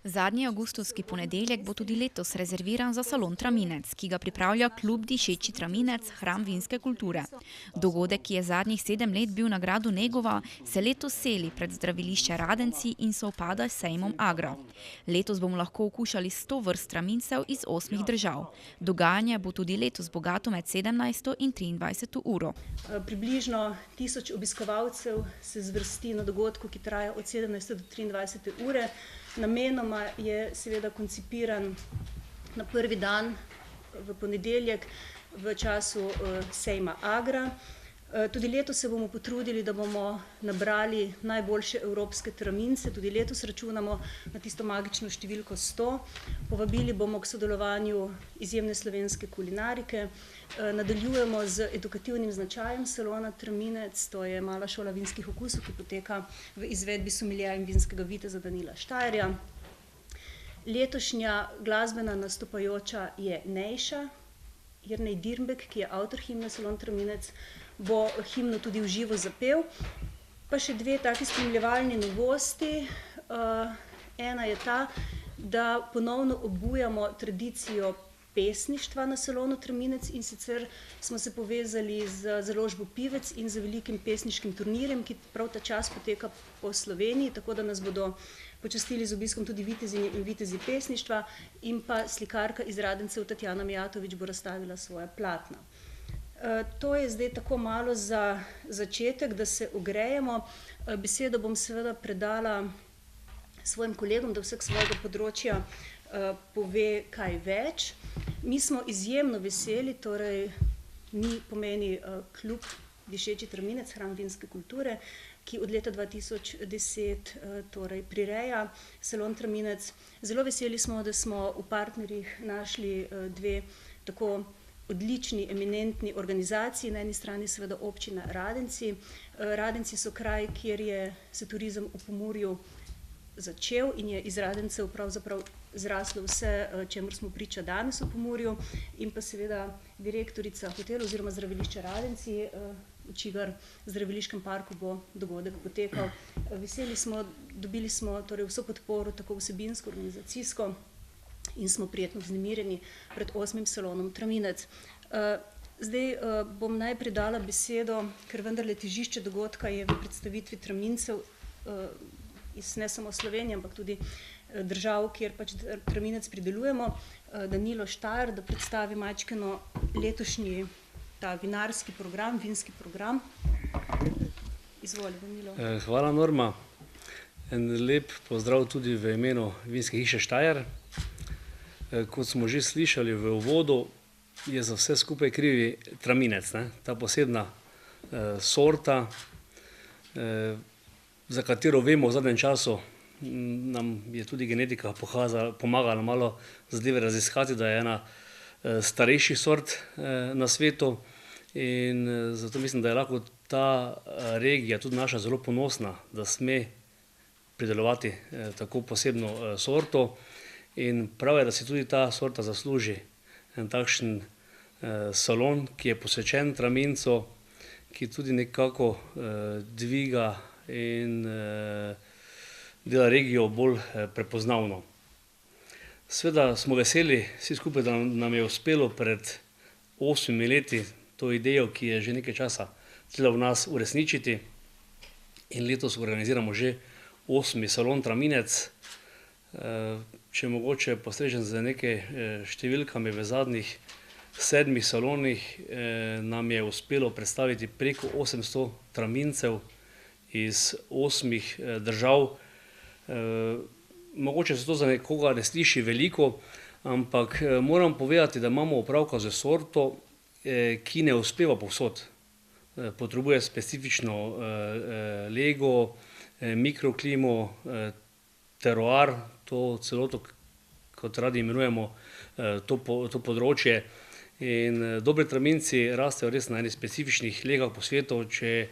Zadnji avgustovski ponedeljek bo tudi letos rezerviran za salon Traminec, ki ga pripravlja klub Dišeči Traminec, hram vinske kulture. Dogodek, ki je zadnjih 7 let bil na gradu Negova, se letos seli pred zdravilišče Radenci in sovpada s sejmom Agra. Letos bomo lahko okušali 100 vrst tramincev iz 8 držav. Dogajanje bo tudi letos bogato med 17. in 23. uro. Približno 1000 obiskovalcev se zvrsti na dogodku, ki traja od 17. do 23. ure. Namenoma je seveda koncipiran na prvi dan v ponedeljek v času sejma Agra. Tudi letos se bomo potrudili, da bomo nabrali najboljše evropske tramince. Tudi letos računamo na tisto magično številko 100. Povabili bomo k sodelovanju izjemne slovenske kulinarike. Nadaljujemo z edukativnim značajem salona Traminec, to je mala šola vinskih okusov, ki poteka v izvedbi someljeja in vinskega viteza Danila Štajerja. Letošnja glasbena nastopajoča je Nejša, Jernej Dirnbek, ki je avtor himne Salon Traminec, bo himno tudi v živo zapel. Pa še 2 taki spremljevalni novosti. Ena je ta, da ponovno obujamo tradicijo pesništva na salonu Traminec, in sicer smo se povezali z založbo Pivec in z velikim pesniškim turnirjem, ki prav ta čas poteka po Sloveniji, tako da nas bodo počastili z obiskom tudi vitezinje in vitezi pesništva, in pa slikarka iz Radencev Tatjana Mijatovič bo razstavila svoja platna. To je zdaj tako malo za začetek, da se ogrejemo. Besedo bom seveda predala svojim kolegom, da vsak svojega področja pove kaj več. Mi smo izjemno veseli, torej mi pomeni klub Dišeči Traminec, hram vinske kulture, ki od leta 2010 torej prireja salon Traminec. Zelo veseli smo, da smo v partnerjih našli 2 tako odlični, eminentni organizaciji. Na eni strani seveda občina Radenci. Radenci so kraj, kjer je se turizem v Pomurju začel in je iz Radencev pravzaprav zraslo vse, čemur smo priča danes v Pomurju, in pa seveda direktorica hotela oziroma zdravilišča Radenci, v čigar zdraviliškem parku bo dogodek potekal. Veseli smo, dobili smo torej vso podporo, tako vsebinsko, organizacijsko, in smo prijetno vznemirjeni pred 8. salonom Traminec. Zdaj bom najprej dala besedo, ker vendarle težišče dogodka je v predstavitvi tramincev iz ne samo Slovenije, ampak tudi držav, kjer pač Traminec pridelujemo, Danilo Štajer, da predstavi majčkeno letošnji ta vinarski program, vinski program. Izvoli, Danilo. Hvala, Norma. En lep pozdrav tudi v imenu vinske hiše Štajer. Kot smo že slišali v uvodu, je za vse skupaj krivi Traminec, ne? Ta posebna sorta, za katero vemo v zadnjem času, nam je tudi genetika pomagala malo zadeve raziskati, da je ena starejših sort na svetu, in zato mislim, da je lahko ta regija, tudi naša, zelo ponosna, da sme pridelovati tako posebno sorto, in prav je, da si tudi ta sorta zasluži en takšen salon, ki je posvečen Tramincu, ki tudi nekako dviga in dela regijo bolj prepoznavno. Seveda smo veseli vsi skupaj, da nam je uspelo pred 8 leti to idejo, ki je že nekaj časa treba v nas uresničiti, in letos organiziramo že 8. salon Traminec. Če mogoče postrežem z nekaj številkami, v zadnjih 7 salonih nam je uspelo predstaviti preko 800 tramincev iz 8 držav. Mogoče se to za nekoga ne sliši veliko, ampak moram povedati, da imamo opravka z sorto, ki ne uspeva povsod. Potrebuje specifično lego, mikroklimo, teroar, to celoto, kot radi imenujemo, to področje. In dobri traminci rastejo res na enih specifičnih legah po svetu. Če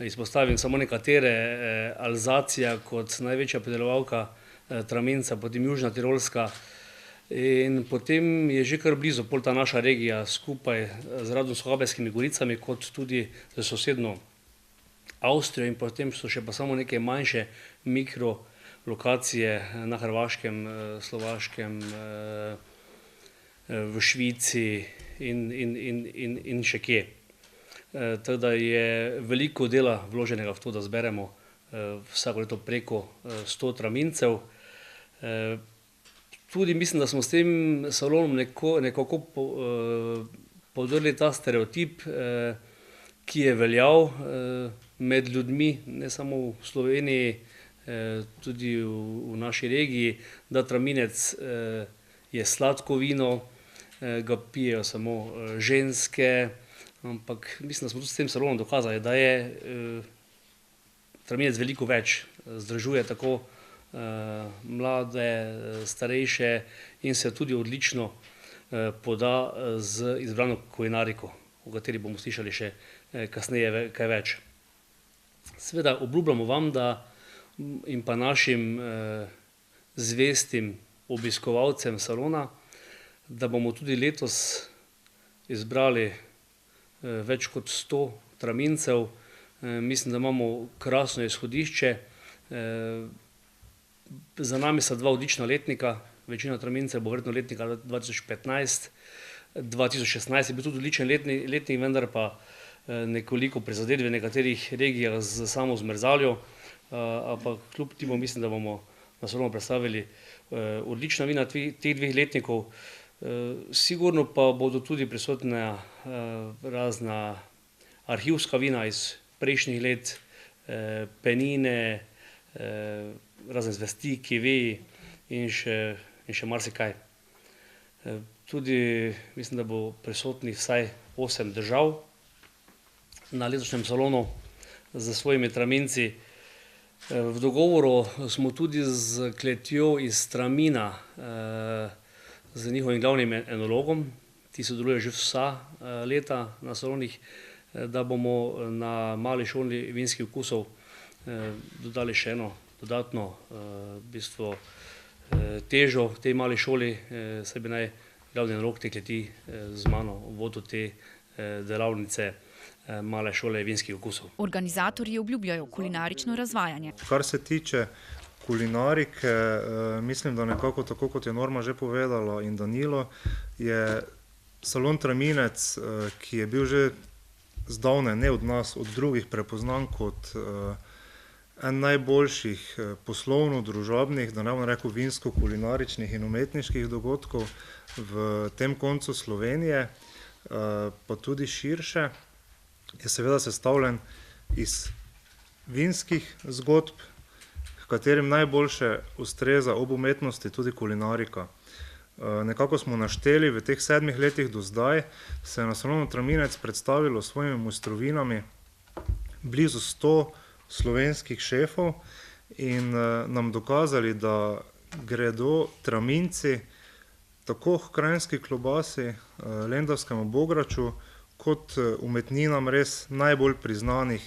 izpostavim samo nekatere, Alzacija kot največja pridelovalka traminca, potem Južna Tirolska, in potem je že kar blizu pol ta naša regija skupaj z Radonsko-Gabenskimi goricami, kot tudi z sosednjo Avstrijo, in potem so še pa samo neke manjše mikro lokacije na Hrvaškem, Slovaškem, v Švici in še kje. Tako da je veliko dela vloženega v to, da zberemo vsako leto preko 100 tramincev. Tudi mislim, da smo s tem salonom nekako podrli ta stereotip, ki je veljal med ljudmi, ne samo v Sloveniji, tudi v naši regiji, da traminec je sladko vino, ga pijejo samo ženske, ampak mislim, da smo tudi s tem salonom dokazali, da je traminec veliko več, združuje tako mlade, starejše in se tudi odlično poda z izbrano kulinariko, o kateri bomo slišali še kasneje kaj več. Seveda obljubljamo vam, da in pa našim zvestim obiskovalcem salona, da bomo tudi letos izbrali več kot 100 tramincev. Mislim, da imamo krasno izhodišče. Za nami sta 2 odlična letnika, večina tramincev bo verjetno letnika 2015. 2016 je bil tudi odličen letnik, vendar pa nekoliko prizadet v nekaterih regijah z samo zmrzaljo, ampak kljub temu mislim, da bomo na salonu predstavili odlična vina teh 2 letnikov. Sigurno pa bodo tudi prisotna razna arhivska vina iz prejšnjih let, penine, razne zvesti, kivi in še marsikaj. Tudi mislim, da bo prisotnih vsaj 8 držav na letošnjem salonu z svojimi traminci. V dogovoru smo tudi z kletjo iz Tramina, z njihovim glavnim enologom, ti sodelujejo že vsa leta na salonih, da bomo na mali šoli vinskih okusov dodali še eno dodatno težo tej mali šoli, saj bi naj glavni enolog te kleti z mano vodil te delavnice male šole vinskih okusov. Organizatorji obljubljajo kulinarično razvajanje. Kar se tiče kulinarike, mislim, da nekako tako, kot je Norma že povedala in Danilo, je salon Traminec, ki je bil že zdavnaj, ne od nas, od drugih prepoznan kot en najboljših poslovno-družabnih, da ne bom rekel vinsko-kulinaričnih in umetniških dogodkov v tem koncu Slovenije, pa tudi širše, je seveda sestavljen iz vinskih zgodb, katerim najboljše ustreza ob umetnosti tudi kulinarika. Nekako smo našteli v teh 7 letih do zdaj, se je na salonu Traminec predstavilo s svojimi mojstrovinami blizu 100 slovenskih šefov in nam dokazali, da gredo traminci tako h kranjski klobasi, lendavskemu bograču, kot umetninam res najbolj priznanih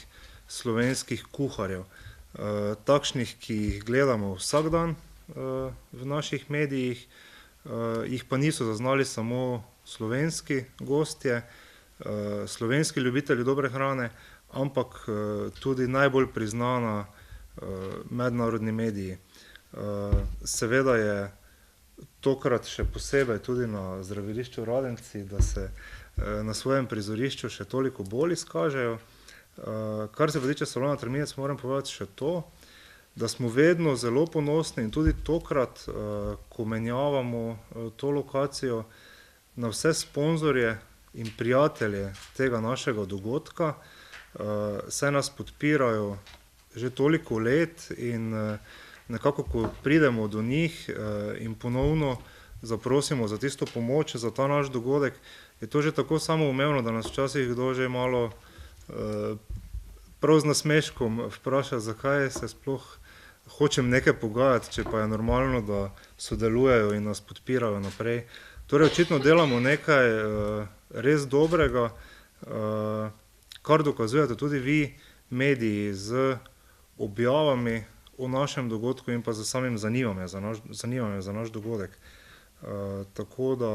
slovenskih kuharjev. Takšnih, ki jih gledamo vsak dan v naših medijih, jih pa niso zaznali samo slovenski gostje, slovenski ljubitelji dobre hrane, ampak tudi najbolj priznana mednarodni mediji. Seveda je tokrat še posebej tudi na zdravilišču Radenci, da se na svojem prizorišču še toliko bolj izkažejo. Kar se pa tiče salona Traminec, moram povedati še to, da smo vedno zelo ponosni in tudi tokrat, ko menjavamo to lokacijo, na vse sponzorje in prijatelje tega našega dogodka, saj nas podpirajo že toliko let in nekako, ko pridemo do njih in ponovno zaprosimo za tisto pomoč, za ta naš dogodek, je to že tako samoumevno, da nas včasih kdo že malo prav z nasmeškom vpraša, zakaj se sploh hočem nekaj pogajati, če pa je normalno, da sodelujejo in nas podpirajo naprej. Torej, očitno delamo nekaj res dobrega, kar dokazujete tudi vi, mediji, z objavami o našem dogodku in pa z samim zanimanjem za naš dogodek. Tako da,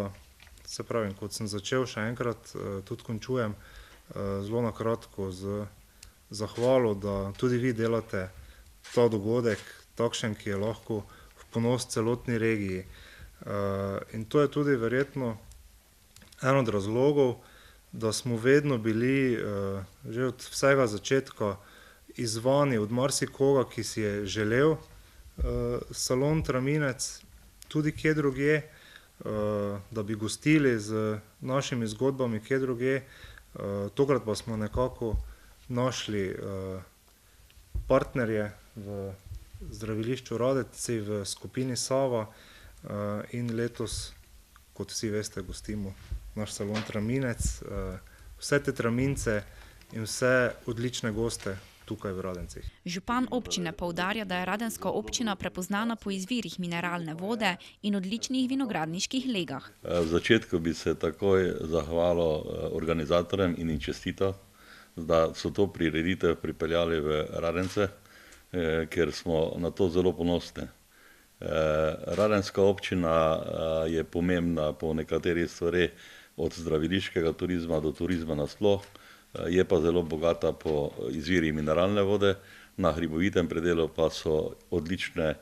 se pravim, kot sem začel, še enkrat tudi končujem zelo na kratko z zahvalo, da tudi vi delate ta dogodek takšen, ki je lahko v ponos celotni regiji. In to je tudi verjetno en od razlogov, da smo vedno bili že od vsega začetka izzvani od marsikoga, ki si je želel salon Traminec, tudi kje drugje, da bi gostili z našimi zgodbami kje drugje. Tokrat pa smo nekako našli partnerje v zdravilišču Radenci, v skupini Sava in letos, kot vsi veste, gostimo naš salon Traminec, vse te tramince in vse odlične goste tukaj v Radencih. Župan občine poudarja, da je radenska občina prepoznana po izvirih mineralne vode in odličnih vinogradniških legah. V začetku bi se takoj zahvalil organizatorjem in jim čestital, da so to prireditev pripeljali v Radence, ker smo na to zelo ponosni. Radenska občina je pomembna po nekaterih stvareh, od zdraviliškega turizma do turizma nasploh, je pa zelo bogata po izviri mineralne vode, na hribovitem predelu pa so odlične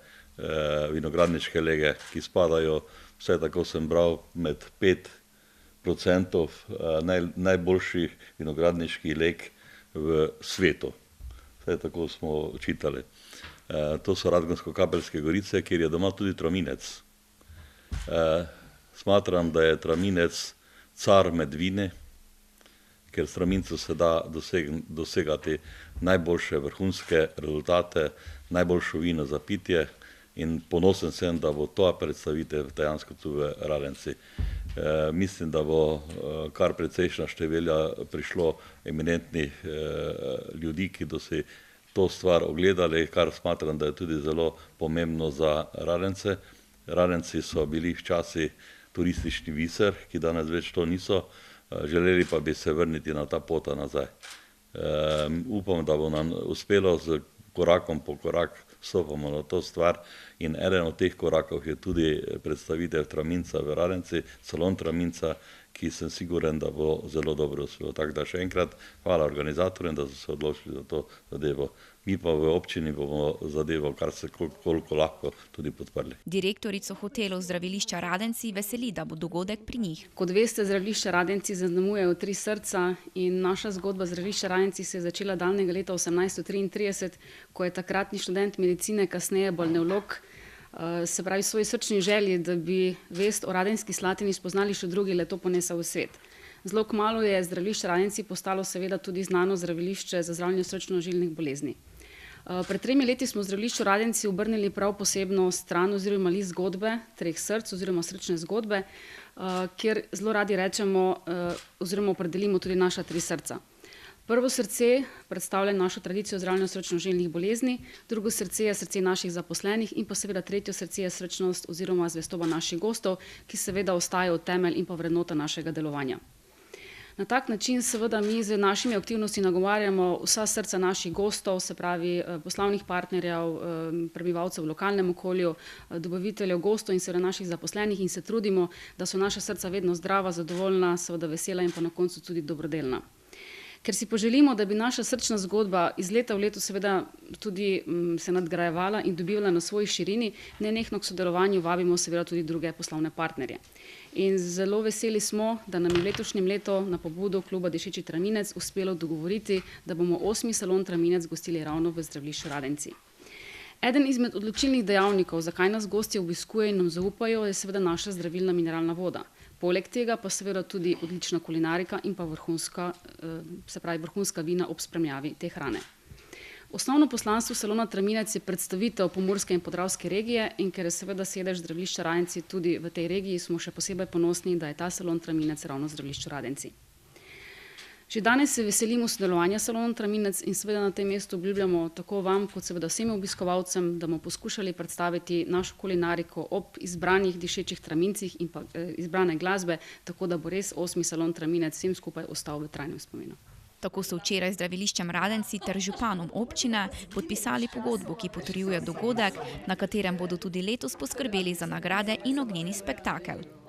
vinogradniške lege, ki spadajo, vse tako sem bral, med 5% najboljših vinogradniških leg v svetu. Vse tako smo čitali. To so Radgonsko-Kapelske gorice, kjer je doma tudi Traminec. Smatram, da je Traminec car med vini, ker s Tramincu se da dosegati najboljše vrhunske rezultate, najboljšo vino za pitje in ponosen sem, da bo to predstavitev dejansko tu v Radenci. Mislim, da bo kar precejšnja števila prišlo eminentnih ljudi, ki do si to stvar ogledali, kar smatram, da je tudi zelo pomembno za Radence. Radenci so bili včasih turistični biser, ki danes več to niso, želeli pa bi se vrniti na ta pota nazaj. Upam, da bo nam uspelo z korakom po korak stopamo na to stvar in eden od teh korakov je tudi predstavitev Traminca v Radenci, salon Traminca, ki sem siguren, da bo zelo dobro uspel. Tako da še enkrat hvala organizatorjem, da so se odločili za to zadevo. Mi pa v občini bomo zadevo, kar se koliko lahko, tudi podprli. Direktorico hotelov zdravilišča Radenci veseli, da bo dogodek pri njih. Kot veste, zdravilišče Radenci zaznamujejo 3 srca in naša zgodba zdravilišča Radenci se je začela daljnega leta 1833, ko je takratni študent medicine, kasneje balneolog, se pravi svoji srčni želji, da bi vest o radenski slatini spoznali še drugi, le to ponesel v svet. Zelo kmalu je zdravilišče Radenci postalo seveda tudi znano zdravilišče za zdravljenje srčno-žilnih bolezni. Pred 3 leti smo v zdravilišču Radenci obrnili prav posebno stran oziroma list zgodbe 3 src oziroma srčne zgodbe, kjer zelo radi rečemo oziroma opredelimo tudi naša 3 srca. Prvo srce predstavlja našo tradicijo zdravljenja srčno-žilnih bolezni, drugo srce je srce naših zaposlenih in pa seveda tretje srce je srčnost oziroma zvestoba naših gostov, ki seveda ostajajo temelj in pa vrednota našega delovanja. Na tak način seveda mi z našimi aktivnosti nagovarjamo vsa srca naših gostov, se pravi poslovnih partnerjev, prebivalcev v lokalnem okolju, dobaviteljev, gostov in seveda naših zaposlenih in se trudimo, da so naša srca vedno zdrava, zadovoljna, seveda vesela in pa na koncu tudi dobrodelna. Ker si poželimo, da bi naša srčna zgodba iz leta v leto seveda tudi se nadgrajevala in dobivala na svoji širini, nenehno k sodelovanju vabimo seveda tudi druge poslovne partnerje. In zelo veseli smo, da nam je v letošnjem letu na pobudo kluba Dišeči Traminec uspelo dogovoriti, da bomo 8. salon Traminec gostili ravno v zdravilišču Radenci. Eden izmed odločilnih dejavnikov, zakaj nas gostje obiskujejo in nam zaupajo, je seveda naša zdravilna mineralna voda. Poleg tega pa seveda tudi odlična kulinarika in pa vrhunska vina ob spremljavi te hrane. Osnovno poslanstvo salona Traminec je predstavitev pomurske in podravske regije in ker je seveda sedež zdravilišča Radenci tudi v tej regiji, smo še posebej ponosni, da je ta salon Traminec ravno zdravilišču Radenci. Že danes se veselimo sodelovanja s salonom Traminec in seveda na tem mestu obljubljamo tako vam, kot seveda vsem obiskovalcem, da bomo poskušali predstaviti našo kulinariko ob izbranih dišečih tramincih in pa izbrane glasbe, tako da bo res 8. salon Traminec vsem skupaj ostal v trajnem spominu. Tako so včeraj z zdraviliščem Radenci ter županom občine podpisali pogodbo, ki potrjuje dogodek, na katerem bodo tudi letos poskrbeli za nagrade in ognjeni spektakel.